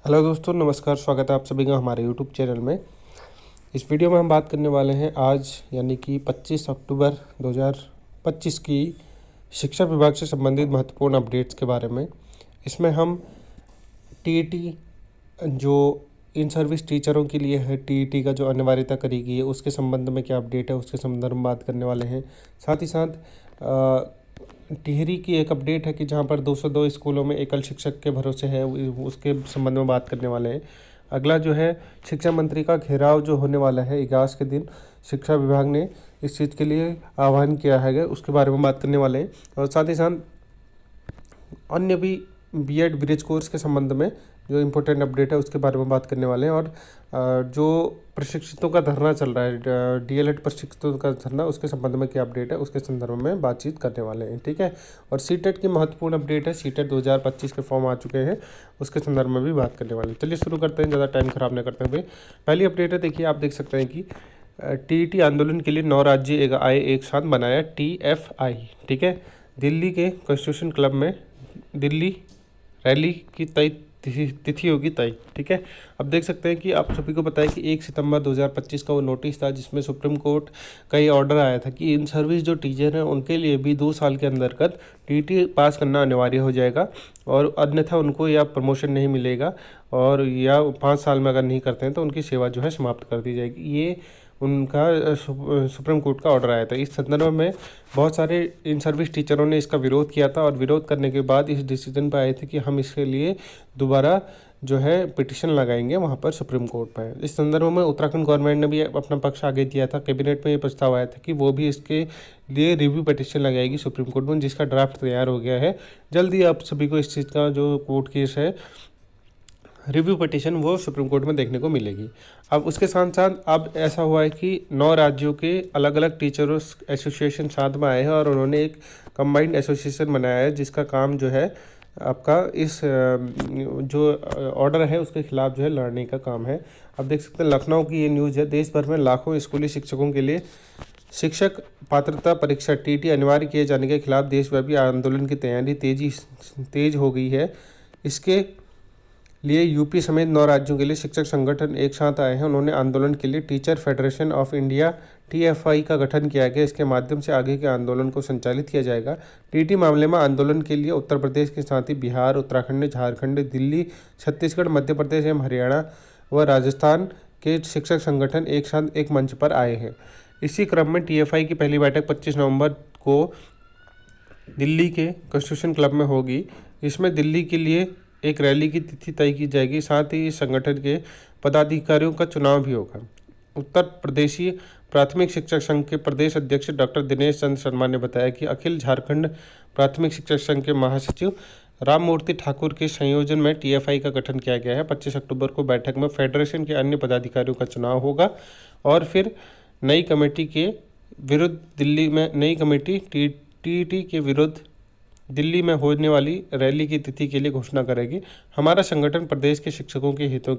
Hello दोस्तों, नमस्कार। स्वागत है आप सभी का हमारे यूट्यूब चैनल में। इस वीडियो में हम बात करने वाले हैं आज यानी कि 25 अक्टूबर 2025 की शिक्षा विभाग से संबंधित महत्वपूर्ण अपडेट्स के बारे में। इसमें हम टीईटी जो इन सर्विस टीचरों के लिए है, टीईटी का जो अनिवार्यता करी गई है उसके संबंध में क्या अपडेट है उसके संदर्भ में बात करने वाले हैं। साथ ही साथ टिहरी की एक अपडेट है कि जहां पर 202 स्कूलों में एकल शिक्षक के भरोसे है, उसके संबंध में बात करने वाले हैं। अगला जो है शिक्षा मंत्री का घेराव जो होने वाला है 11 के दिन, शिक्षा विभाग ने इस चीज़ के लिए आह्वान किया है, उसके बारे में बात करने वाले हैं। और साथ ही साथ अन्य भी बीएड ब्रिज कोर्स के संबंध में जो इम्पोर्टेंट अपडेट है उसके बारे में बात करने वाले हैं। और जो प्रशिक्षितों का धरना चल रहा है, डीएलएड प्रशिक्षितों का धरना, उसके संबंध में क्या अपडेट है उसके संदर्भ में बातचीत करने वाले हैं। ठीक है। और सीटेट की महत्वपूर्ण अपडेट है, सीटेट 2025 के फॉर्म आ चुके हैं, उसके संदर्भ में भी बात करने वाले हैं। चलिए शुरू करते हैं, ज़्यादा टाइम खराब नहीं करते हुए। पहली अपडेट है, देखिए आप देख सकते हैं कि टीईटी आंदोलन के लिए 9 राज्य आए एक साथ, बनाया TFI। ठीक है। दिल्ली के कॉन्स्टिट्यूशन क्लब में दिल्ली रैली की तिथि होगी तय। ठीक है। अब देख सकते हैं कि आप सभी को पता है कि 1 सितंबर 2025 का वो नोटिस था जिसमें सुप्रीम कोर्ट का ये ऑर्डर आया था कि इन सर्विस जो टीचर हैं उनके लिए भी 2 साल के अंतर्गत टीईटी पास करना अनिवार्य हो जाएगा, और अन्यथा उनको या प्रमोशन नहीं मिलेगा, और या 5 साल में अगर नहीं करते हैं तो उनकी सेवा जो है समाप्त कर दी जाएगी। ये उनका सुप्रीम कोर्ट का ऑर्डर आया था। इस संदर्भ में बहुत सारे इन सर्विस टीचरों ने इसका विरोध किया था, और विरोध करने के बाद इस डिसीजन पर आए थे कि हम इसके लिए दोबारा जो है पिटिशन लगाएंगे वहाँ पर सुप्रीम कोर्ट पर। इस संदर्भ में उत्तराखंड गवर्नमेंट ने भी अपना पक्ष आगे दिया था। कैबिनेट में ये प्रस्ताव आया था कि वो भी इसके लिए रिव्यू पिटिशन लगाएगी सुप्रीम कोर्ट में, जिसका ड्राफ्ट तैयार हो गया है। जल्दी आप सभी को इस चीज़ का जो कोर्ट केस है, रिव्यू पिटिशन, वो सुप्रीम कोर्ट में देखने को मिलेगी। अब उसके साथ साथ अब ऐसा हुआ है कि 9 राज्यों के अलग अलग टीचर्स एसोसिएशन साथ में आए हैं, और उन्होंने एक कंबाइंड एसोसिएशन बनाया है जिसका काम जो है आपका इस जो ऑर्डर है उसके खिलाफ जो है लड़ने का काम है। अब देख सकते हैं लखनऊ की ये न्यूज़ है, देश भर में लाखों स्कूली शिक्षकों के लिए शिक्षक पात्रता परीक्षा टीईटी अनिवार्य किए जाने के खिलाफ देशव्यापी आंदोलन की तैयारी तेज हो गई है। इसके लिए यूपी समेत 9 राज्यों के लिए शिक्षक संगठन एक साथ आए हैं। उन्होंने आंदोलन के लिए teacher federation of India TFI का गठन किया गया। इसके माध्यम से आगे के आंदोलन को संचालित किया जाएगा। टीटी मामले में आंदोलन के लिए उत्तर प्रदेश के साथ ही बिहार, उत्तराखंड, झारखंड, दिल्ली, छत्तीसगढ़, मध्य प्रदेश एवं हरियाणा व राजस्थान के शिक्षक संगठन एक साथ एक मंच पर आए हैं। इसी क्रम में TFI की पहली बैठक 25 नवंबर को दिल्ली के कॉन्स्टिट्यूशन क्लब में होगी। इसमें दिल्ली के लिए एक रैली की तिथि तय की जाएगी। साथ ही इस संगठन के पदाधिकारियों का चुनाव भी होगा। उत्तर प्रदेशी प्राथमिक शिक्षक संघ के प्रदेश अध्यक्ष डॉक्टर दिनेश चंद्र शर्मा ने बताया कि अखिल झारखंड प्राथमिक शिक्षक संघ के महासचिव राम मूर्ति ठाकुर के संयोजन में TFI का गठन किया गया है। 25 अक्टूबर को बैठक में फेडरेशन के अन्य पदाधिकारियों का चुनाव होगा, और फिर नई कमेटी के विरुद्ध दिल्ली में नई कमेटी टीईटी के विरुद्ध दिल्ली में होने वाली रैली की तिथि के लिए घोषणा करेगी। हमारा संगठन प्रदेश के शिक्षकों के हितों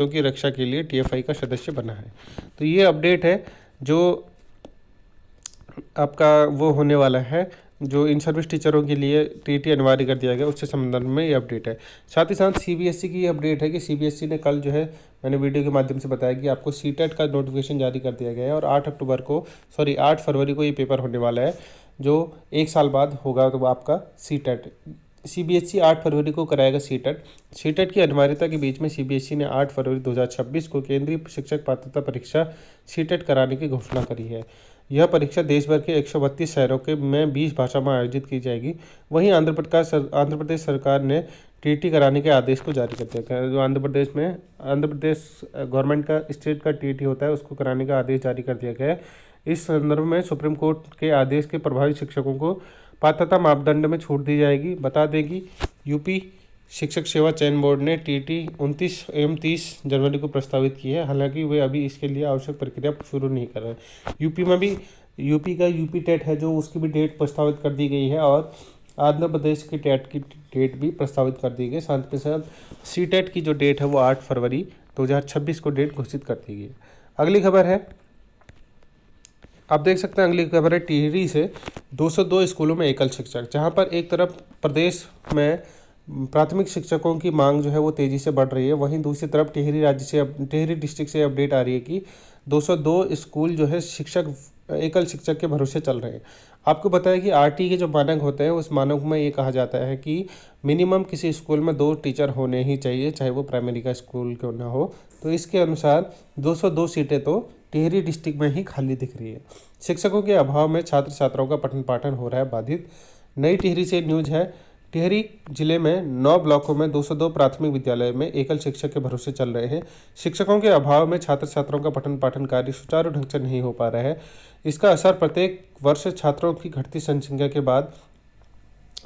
की रक्षा के लिए TFI का सदस्य बना है। तो ये अपडेट है जो आपका वो होने वाला है, जो इन सर्विस टीचरों के लिए टीईटी अनिवार्य कर दिया गया उससे संबंध में ये अपडेट है। साथ ही साथ CBSE की अपडेट है कि CBSE ने कल जो है, मैंने वीडियो के माध्यम से बताया कि आपको सीटेट का नोटिफिकेशन जारी कर दिया गया है, और 8 फरवरी को ये पेपर होने वाला है, जो 1 साल बाद होगा। तो आपका सीटेट CBSE 8 फरवरी को कराएगा सीटेट की अनिवार्यता के बीच में CBSE ने 8 फरवरी 2026 को केंद्रीय शिक्षक पात्रता परीक्षा सीटेट कराने की घोषणा करी है। यह परीक्षा देश भर के 132 शहरों के में 20 भाषा में आयोजित की जाएगी। वहीं आंध्र प्रदेश सरकार ने टीईटी कराने के आदेश को जारी कर दिया है। जो आंध्र प्रदेश गवर्नमेंट का स्टेट का टीईटी होता है उसको कराने का आदेश जारी कर दिया गया है। इस संदर्भ में सुप्रीम कोर्ट के आदेश के प्रभावित शिक्षकों को पात्रता मापदंड में छूट दी जाएगी। बता दें कि यूपी शिक्षक सेवा चयन बोर्ड ने टीईटी 29 एवं 30 जनवरी को प्रस्तावित की है। हालांकि वे अभी इसके लिए आवश्यक प्रक्रिया शुरू नहीं कर रहे हैं। यूपी में भी यूपी का यूपी टेट है जो उसकी भी डेट प्रस्तावित कर दी गई है, और आंध्र प्रदेश की टेट की डेट भी प्रस्तावित कर दी गई। साथ के साथ सीटेट की जो डेट है वो 8 फरवरी 2026 को डेट घोषित कर दी गई। अगली खबर है, आप देख सकते हैं, अगली खबर है टिहरी से 202 स्कूलों में एकल शिक्षक, जहां पर एक तरफ प्रदेश में प्राथमिक शिक्षकों की मांग जो है वो तेज़ी से बढ़ रही है। वहीं दूसरी तरफ टिहरी डिस्ट्रिक्ट से अपडेट आ रही है कि 202 स्कूल जो है एकल शिक्षक के भरोसे चल रहे हैं। आपको बताया कि आरटी के जो मानक होते हैं उस मानक में ये कहा जाता है कि मिनिमम किसी स्कूल में 2 टीचर होने ही चाहिए, चाहे वो प्राइमरी का स्कूल क्यों ना हो। तो इसके अनुसार 202 सीटें तो टिहरी डिस्ट्रिक्ट में ही खाली दिख रही है। शिक्षकों के अभाव में छात्र छात्राओं का पठन पाठन हो रहा है बाधित। नई टिहरी से न्यूज है, टिहरी जिले में 9 ब्लॉकों में 202 प्राथमिक विद्यालय में एकल शिक्षक के भरोसे चल रहे हैं। शिक्षकों के अभाव में छात्र छात्राओं का पठन पाठन कार्य सुचारू ढंग से नहीं हो पा रहा है। इसका असर प्रत्येक वर्ष छात्रों की घटती जनसंख्या के बाद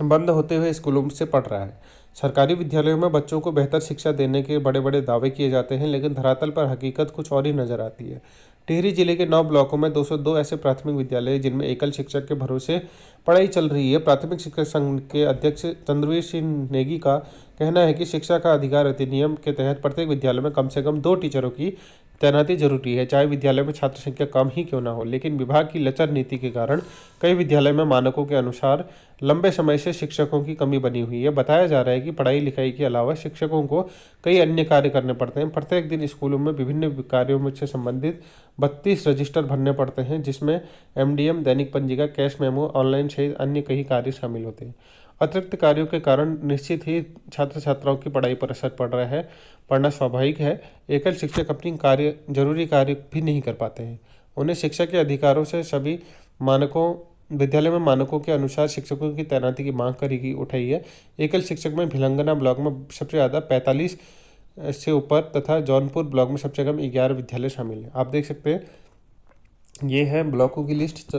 बंद होते हुए स्कूलों से पड़ रहा है। सरकारी विद्यालयों में बच्चों को बेहतर शिक्षा देने के बड़े बड़े दावे किए जाते हैं, लेकिन धरातल पर हकीकत कुछ और ही नजर आती है। टिहरी जिले के 9 ब्लॉकों में 202 ऐसे प्राथमिक विद्यालय हैं जिनमें एकल शिक्षक के भरोसे पढ़ाई चल रही है। प्राथमिक शिक्षक संघ के अध्यक्ष चंद्रवीर सिंह नेगी का कहना है कि शिक्षा का अधिकार अधिनियम के तहत प्रत्येक विद्यालय में कम से कम 2 टीचरों की तैनाती जरूरी है, चाहे विद्यालय में छात्र संख्या कम ही क्यों ना हो। लेकिन विभाग की लचर नीति के कारण कई विद्यालय में मानकों के अनुसार लंबे समय से शिक्षकों की कमी बनी हुई है। बताया जा रहा है कि पढ़ाई लिखाई के अलावा शिक्षकों को कई अन्य कार्य करने पड़ते हैं। प्रत्येक दिन स्कूलों में विभिन्न कार्यों से संबंधित 32 रजिस्टर भरने पड़ते हैं, जिसमें एमडीएम, दैनिक पंजिका, कैश मेमो, ऑनलाइन सहित अन्य कई कार्य शामिल होते हैं। अतिरिक्त कार्यों के कारण निश्चित ही छात्र छात्राओं की पढ़ाई पर असर पड़ना स्वाभाविक है। एकल शिक्षक अपनी जरूरी कार्य भी नहीं कर पाते हैं। उन्हें शिक्षा के अधिकारों से सभी विद्यालय में मानकों के अनुसार शिक्षकों की तैनाती की मांग उठाई है। एकल शिक्षक में भिलंगना ब्लॉक में सबसे ज़्यादा 45 से ऊपर तथा जौनपुर ब्लॉक में सबसे कम 11 विद्यालय शामिल हैं। आप देख सकते हैं ये है ब्लॉकों की लिस्ट।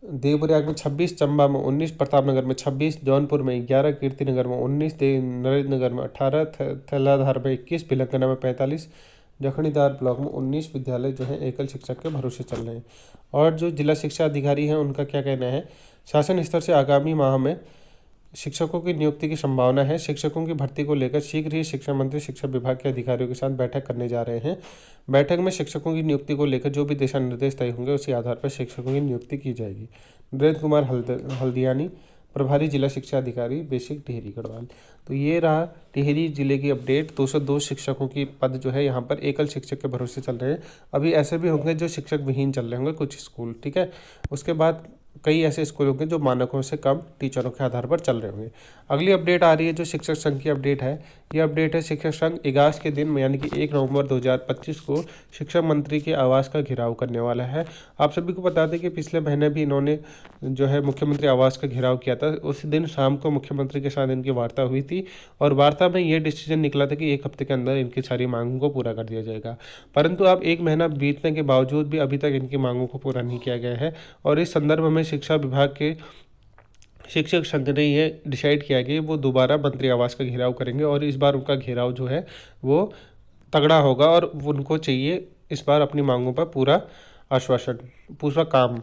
देवप्रयाग में 26, चंबा में 19, प्रतापनगर में 26, जौनपुर में 11, कीर्तिनगर में 19, नरेंद्रनगर में 18, थैलाधार में 21, भिलंगना में 45, जखणीदार ब्लॉक में 19 विद्यालय जो है एकल शिक्षक के भरोसे चल रहे हैं। और जो जिला शिक्षा अधिकारी हैं उनका क्या कहना है, शासन स्तर से आगामी माह में शिक्षकों की नियुक्ति की संभावना है। शिक्षकों की भर्ती को लेकर शीघ्र ही शिक्षा मंत्री शिक्षा विभाग के अधिकारियों के साथ बैठक करने जा रहे हैं। बैठक में शिक्षकों की नियुक्ति को लेकर जो भी दिशा निर्देश तय होंगे उसी आधार पर शिक्षकों की नियुक्ति की जाएगी। नरेंद्र कुमार हल्दियानी, प्रभारी जिला शिक्षा अधिकारी, बेसिक टिहरी गढ़वाल। तो ये रहा टिहरी जिले की अपडेट। 202 शिक्षकों की पद जो है यहाँ पर एकल शिक्षक के भरोसे चल रहे हैं। अभी ऐसे भी होंगे जो शिक्षक विहीन चल रहे होंगे कुछ स्कूल, ठीक है। उसके बाद कई ऐसे स्कूल होंगे जो मानकों से कम टीचरों के आधार पर चल रहे होंगे। अगली अपडेट आ रही है जो शिक्षक संघ की अपडेट है। ये अपडेट है शिक्षक संघ 11 के दिन यानी कि 1 नवंबर 2025 को शिक्षा मंत्री के आवास का घेराव करने वाला है। आप सभी को बता दें कि पिछले महीने भी इन्होंने जो है मुख्यमंत्री आवास का घेराव किया था। उस दिन शाम को मुख्यमंत्री के साथ इनकी वार्ता हुई थी और वार्ता में ये डिसीजन निकला था कि 1 हफ्ते के अंदर इनकी सारी मांगों को पूरा कर दिया जाएगा। परंतु अब 1 महीना बीतने के बावजूद भी अभी तक इनकी मांगों को पूरा नहीं किया गया है। और इस संदर्भ में शिक्षा विभाग के शिक्षक संघ ने ये डिसाइड किया कि वो दोबारा मंत्री आवास का घेराव करेंगे और इस बार उनका घेराव जो है वो तगड़ा होगा और उनको चाहिए इस बार अपनी मांगों पर पूरा आश्वासन, पूरा काम।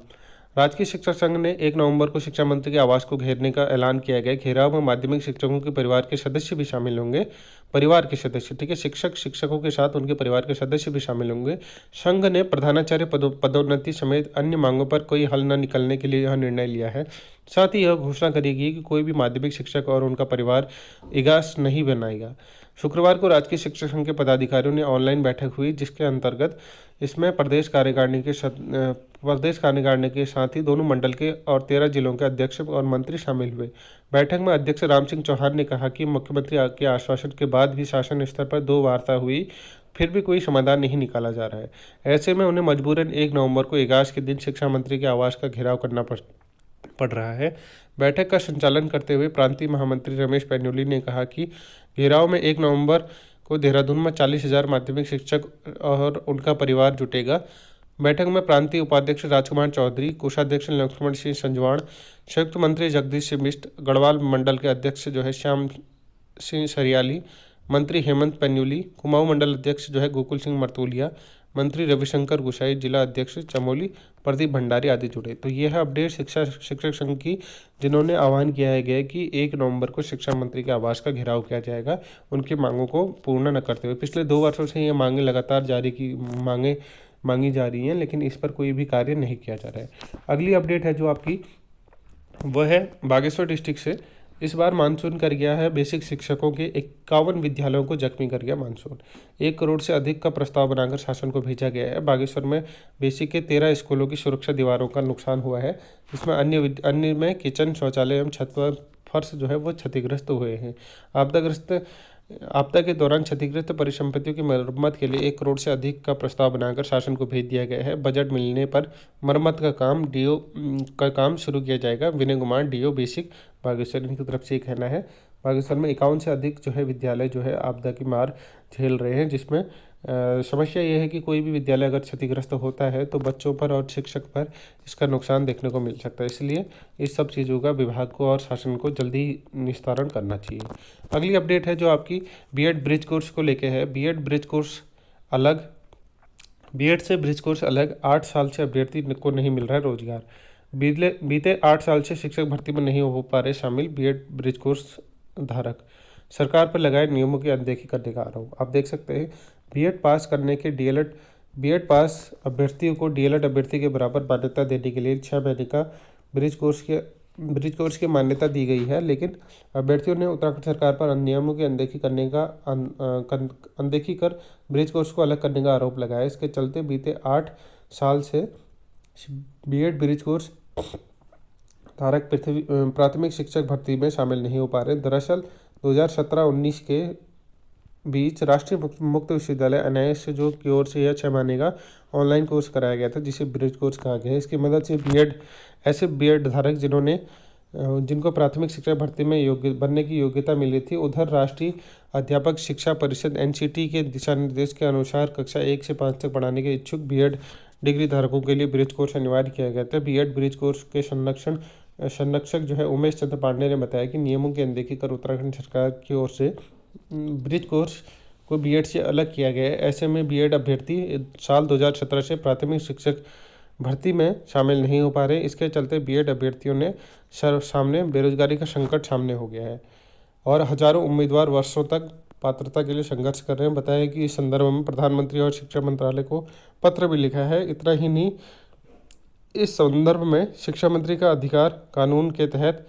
राजकीय शिक्षक संघ ने 1 नवंबर को शिक्षा मंत्री के आवास को घेरने का ऐलान किया गया। घेराव में माध्यमिक शिक्षकों के परिवार के सदस्य भी शामिल होंगे। परिवार के सदस्य, ठीक है, शिक्षकों के साथ उनके परिवार के सदस्य भी शामिल होंगे। संघ ने प्रधानाचार्य पदोन्नति समेत अन्य मांगों पर कोई हल न निकलने के लिए यह निर्णय लिया है। साथ ही यह घोषणा करेगी कि कोई भी माध्यमिक शिक्षक और उनका परिवार इगास नहीं बनाएगा। शुक्रवार को राजकीय शिक्षक संघ के पदाधिकारियों ने ऑनलाइन बैठक हुई, जिसके अंतर्गत इसमें प्रदेश कार्यकारिणी के साथ ही दोनों मंडल के और 13 जिलों के अध्यक्ष और मंत्री शामिल हुए। बैठक में अध्यक्ष राम सिंह चौहान ने कहा कि मुख्यमंत्री के आश्वासन के बाद भी शासन स्तर पर 2 वार्ता हुई, फिर भी कोई समाधान नहीं निकाला जा रहा है। ऐसे में उन्हें मजबूरन 1 नवंबर को 11 के दिन शिक्षा मंत्री के आवास का घेराव करना पड़ रहा है। बैठक का संचालन करते हुए प्रांतीय महामंत्री रमेश पैन्यूली ने कहा कि घेराव में 1 नवंबर को देहरादून में 40,000 माध्यमिक शिक्षक और उनका परिवार जुटेगा। बैठक में प्रांतीय उपाध्यक्ष राजकुमार चौधरी, कोषाध्यक्ष लक्ष्मण सिंह संजवाण, संयुक्त मंत्री जगदीश सिंह बिष्ट, गढ़वाल मंडल के अध्यक्ष जो है श्याम सिंह सरियाली, मंत्री हेमंत पैन्यूली, कुमाऊं मंडल अध्यक्ष जो है गोकुल सिंह मरतोलिया, मंत्री रविशंकर गुसाई, जिला अध्यक्ष चमोली प्रदीप भंडारी आदि जुड़े। तो यह है अपडेट शिक्षक संघ की, जिन्होंने आह्वान किया है कि 1 नवंबर को शिक्षा मंत्री के आवास का घेराव किया जाएगा, उनकी मांगों को पूर्ण न करते हुए। पिछले 2 वर्षों से ये मांगे लगातार मांगी जा रही हैं, लेकिन इस पर कोई भी कार्य नहीं किया जा रहा है। अगली अपडेट है जो आपकी, वह है बागेश्वर डिस्ट्रिक्ट से। इस बार मानसून कर गया है बेसिक शिक्षकों के 51 विद्यालयों को जख्मी कर गया मानसून। 1 करोड़ से अधिक का प्रस्ताव बनाकर शासन को भेजा गया है। बागेश्वर में बेसिक के 13 स्कूलों की सुरक्षा दीवारों का नुकसान हुआ है, जिसमें अन्य में किचन, शौचालय एवं छत पर फर्श जो है वो क्षतिग्रस्त हुए हैं। आपदा के दौरान क्षतिग्रस्त परिसंपत्तियों की मरम्मत के लिए 1 करोड़ से अधिक का प्रस्ताव बनाकर शासन को भेज दिया गया है। बजट मिलने पर मरम्मत का काम शुरू किया जाएगा। विनय कुमार, डीओ बेसिक बागेश्वर, इनकी तरफ से कहना है। बागेश्वर में 51 से अधिक जो है विद्यालय जो है आपदा की मार झेल रहे हैं, जिसमें समस्या ये है कि कोई भी विद्यालय अगर क्षतिग्रस्त होता है तो बच्चों पर और शिक्षक पर इसका नुकसान देखने को मिल सकता है। इसलिए इस सब चीज़ों का विभाग को और शासन को जल्दी निस्तारण करना चाहिए। अगली अपडेट है जो आपकी बीएड ब्रिज कोर्स को लेके है। बीएड ब्रिज कोर्स अलग, बीएड से ब्रिज कोर्स अलग। 8 साल से अभ्यर्थी को नहीं मिल रहा है रोजगार। बीते 8 साल से शिक्षक भर्ती में नहीं हो पा रहे शामिल बीएड ब्रिज कोर्स धारक। सरकार पर लगाए नियमों की अनदेखी करने का आरोप। आप देख सकते हैं बीएड पास करने के बीएड पास अभ्यर्थियों को डीएलएड अभ्यर्थी के बराबर मान्यता देने के लिए 6 महीने का ब्रिज कोर्स की मान्यता दी गई है, लेकिन अभ्यर्थियों ने उत्तराखंड सरकार पर नियमों की अनदेखी कर ब्रिज कोर्स को अलग करने का आरोप लगाया। इसके चलते बीते 8 साल से बीएड ब्रिज कोर्स धारक प्राथमिक शिक्षक भर्ती में शामिल नहीं हो पा रहे। दरअसल 2017-19 के बीच राष्ट्रीय मुक्त विश्वविद्यालय एनआईएस की ओर से यह 6 महीने का ऑनलाइन कोर्स कराया गया था, जिसे ब्रिज कोर्स कहा गया है। इसकी मदद से ऐसे बीएड धारक जिनको प्राथमिक शिक्षक भर्ती में बनने की योग्यता मिली थी, उधर राष्ट्रीय अध्यापक शिक्षा परिषद एनसीटी के दिशा निर्देश के अनुसार कक्षा 1 से 5 तक पढ़ाने के इच्छुक बीएड डिग्री धारकों के लिए ब्रिज कोर्स अनिवार्य किया गया था। बीएड ब्रिज कोर्स के संरक्षक जो है उमेश चंद्र पांडे ने बताया कि नियमों की अनदेखी कर उत्तराखंड सरकार की ओर से ब्रिज कोर्स को बीएड से अलग किया गया है। ऐसे में बीएड अभ्यर्थी साल 2017 से प्राथमिक शिक्षक भर्ती में शामिल नहीं हो पा रहे। इसके चलते बीएड अभ्यर्थियों ने सामने बेरोजगारी का संकट सामने हो गया है और हजारों उम्मीदवार वर्षों तक पात्रता के लिए संघर्ष कर रहे हैं। बताया कि इस संदर्भ में प्रधानमंत्री और शिक्षा मंत्रालय को पत्र भी लिखा है। इतना ही नहीं, इस संदर्भ में शिक्षा मंत्री का अधिकार कानून के तहत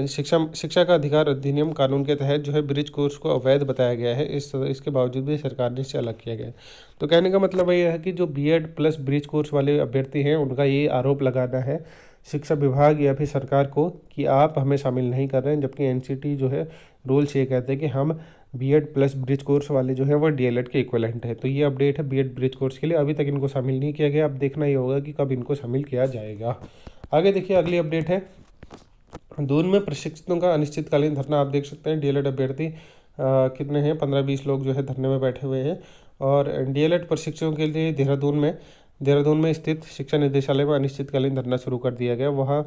शिक्षा का अधिकार अधिनियम कानून के तहत जो है ब्रिज कोर्स को अवैध बताया गया है। इसके बावजूद भी सरकार ने इसे अलग किया गया है। तो कहने का मतलब ये है कि जो बीएड प्लस ब्रिज कोर्स वाले अभ्यर्थी हैं उनका ये आरोप लगाना है शिक्षा विभाग या फिर सरकार को कि आप हमें शामिल नहीं कर रहे हैं, जबकि एनसीटी जो है रूल्स ये कहते हैं कि हम बीएड प्लस ब्रिज कोर्स वाले जो है वो डीएलएड के इक्विवेलेंट है। तो ये अपडेट है बीएड ब्रिज कोर्स के लिए। अभी तक इनको शामिल नहीं किया गया, अब देखना ही होगा कि कब इनको शामिल किया जाएगा। आगे देखिए, अगली अपडेट है दून में प्रशिक्षकों का अनिश्चितकालीन धरना। आप देख सकते हैं डीएलएड अभ्यर्थी कितने हैं, 15-20 लोग जो है धरने में बैठे हुए हैं। और डीएलएड प्रशिक्षकों के लिए देहरादून में स्थित शिक्षा निदेशालय में अनिश्चितकालीन धरना शुरू कर दिया गया। वहाँ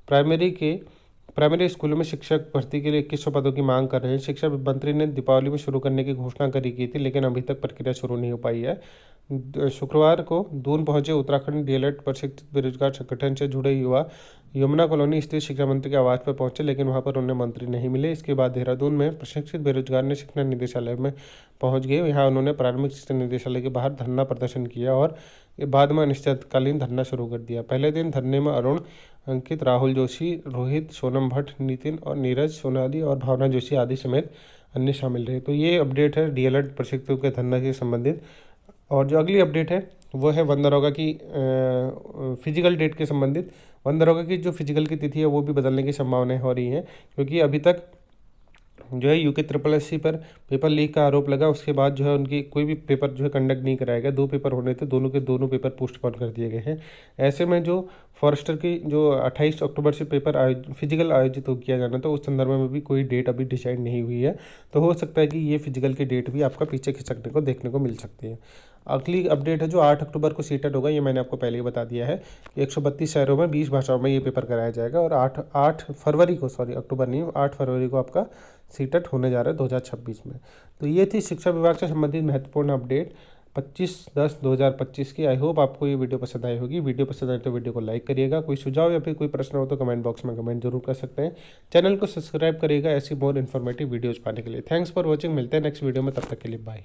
प्राइमरी स्कूलों में शिक्षक भर्ती के लिए 2100 पदों की मांग कर रहे हैं। शिक्षा मंत्री ने दीपावली में शुरू करने की घोषणा की थी, लेकिन अभी तक प्रक्रिया शुरू नहीं हो पाई है। शुक्रवार को दून पहुंचे उत्तराखंड डीएलएड प्रशिक्षित बेरोजगार संगठन से जुड़े युवा यमुना कॉलोनी स्थित शिक्षा मंत्री के आवास पर पहुंचे, लेकिन वहां पर उन्हें मंत्री नहीं मिले। इसके बाद देहरादून में प्रशिक्षित बेरोजगार ने शिक्षा निदेशालय में पहुंच गए। यहाँ उन्होंने प्राथमिक शिक्षा निदेशालय के बाहर धरना प्रदर्शन किया और बाद में अनिश्चितकालीन धरना शुरू कर दिया। पहले दिन धरने में अरुण, अंकित, राहुल जोशी, रोहित, सोनम भट्ट, नितिन और नीरज, सोनाली और भावना जोशी आदि समेत अन्य शामिल रहे। तो ये अपडेट है डीएलएड प्रशिक्षकों के धरना से संबंधित। और जो अगली अपडेट है वो है वन दरोगा की फिजिकल डेट के संबंधित। वन दरोगा की जो फिजिकल की तिथि है वो भी बदलने की संभावनाएं हो रही हैं, क्योंकि अभी तक जो है यूके SSC पर पेपर लीक का आरोप लगा। उसके बाद जो है उनकी कोई भी पेपर जो है कंडक्ट नहीं कराया गया। 2 पेपर होने थे, दोनों के दोनों पेपर पोस्टपोन कर दिए गए हैं। ऐसे में जो फॉरेस्टर की जो 28 अक्टूबर से पेपर फिजिकल आयोजित किया जाना था, उस संदर्भ में भी कोई डेट अभी डिसाइड नहीं हुई है। तो हो सकता है कि ये फिजिकल की डेट भी आपका पीछे खिसकने को देखने को मिल सकती है। अगली अपडेट है जो 8 अक्टूबर को सीटेट होगा। ये मैंने आपको पहले ही बता दिया है कि 132 शहरों में 20 भाषाओं में ये पेपर कराया जाएगा। और 8 फरवरी को, सॉरी अक्टूबर नहीं, 8 फरवरी को आपका सीटेट होने जा रहा है 2026 में। तो ये थी शिक्षा विभाग से संबंधित महत्वपूर्ण अपडेट 25/10/2025 की। आई होप आपको ये वीडियो पसंद आई होगी। वीडियो पसंद आए तो वीडियो को लाइक करिएगा। कोई सुझाव या फिर कोई प्रश्न हो तो कमेंट बॉक्स में कमेंट जरूर कर सकते हैं। चैनल को सब्सक्राइब करिएगा ऐसी मोर इन्फॉर्मेटिव वीडियोज़ पाने के लिए। Thanks for watching. मिलते हैं नेक्स्ट वीडियो में, तब तक के लिए बाय।